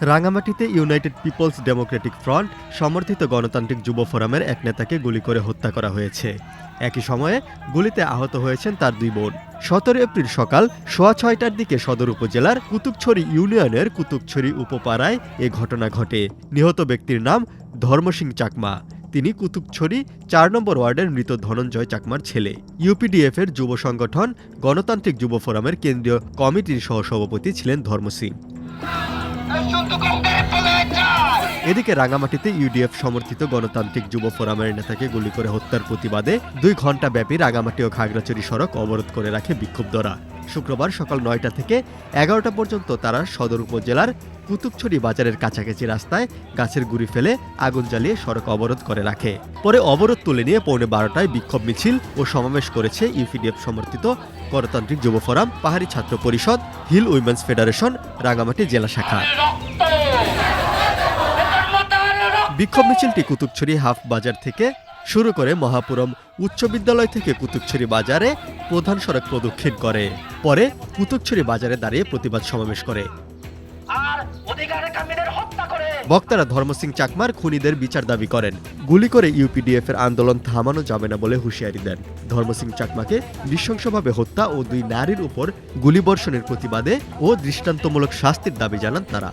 রাঙামাটিতে United people's Democratic front সমর্থিত গণতান্ত্রিক যুব ফোরামের এক নেতাকে গুলি করে হত্যা করা হয়েছে। একই সময়ে গুলিতে আহত হয়েছেন তার দুই বোন। ১৭ এপ্রিল সকাল ৬:৩০টার দিকে সদর উপজেলার কুতুবছড়ি ইউনিয়নের কুতুবছড়ি উপপাড়ায় এ ঘটনা ঘটে। নিহত ব্যক্তির নাম ধর্মসিং চাকমা। তিনি কুতুবছড়ি ৪ নম্বর ওয়ার্ডের মৃত ধনঞ্জয় চাকমার ছেলে। ইউপিডিএফের যুব সংগঠন গণতান্ত্রিক যুব ফোরামের কেন্দ্রীয় কমিটির সহসভাপতি ছিলেন ধর্মসিং। এদিকে রাঙামাটিতে ইউডিএফ সমর্থিত গণতান্ত্রিক যুব ফোরামের নেতাকে গুলি করে হত্যার প্রতিবাদে ২ ঘণ্টা ব্যাপী রাঙামাটি ও খাগড়াছড়ি সড়ক অবরোধ করে রাখে বিক্ষুব্ধরা। শুক্রবার সকাল ৯টা থেকে ১১টা পর্যন্ত তারা সদর উপজেলার কুতুবছড়ি বাজারের কাছাকাছি রাস্তায় গাছের গুঁড়ি ফেলে আগুন জ্বালিয়ে সড়ক অবরোধ করে রাখে। পরে অবরোধ তুলে নিয়ে পৌনে ১২টায় বিক্ষোভ মিছিল ও সমাবেশ করেছে ইউপিডিএফ সমর্থিত গণতান্ত্রিক যুব ফোরাম, পাহাড়ি ছাত্র পরিষদ, হিল উইমেন্স ফেডারেশন, রাঙামাটি জেলা শাখা। বিক্ষোভ মিছিলটি কুতুবছড়ি হাফ বাজার থেকে শুরু করে মহাপুরম উচ্চ বিদ্যালয় থেকে কুতুবছড়ি বাজারে প্রধান সড়ক প্রদক্ষিণ করে। পরে কুতুবছড়ি বাজারে দাঁড়িয়ে প্রতিবাদ সমাবেশ করে। বক্তারা ধর্মসিং চাকমার খুনিদের বিচার দাবি করেন। গুলি করে ইউপিডিএফ এর আন্দোলন থামানো যাবে না বলে হুঁশিয়ারি দেন। ধর্মসিং চাকমাকে নৃশংসভাবে হত্যা ও ২ নারীর উপর গুলিবর্ষণের প্রতিবাদে ও দৃষ্টান্তমূলক শাস্তির দাবি জানান তারা।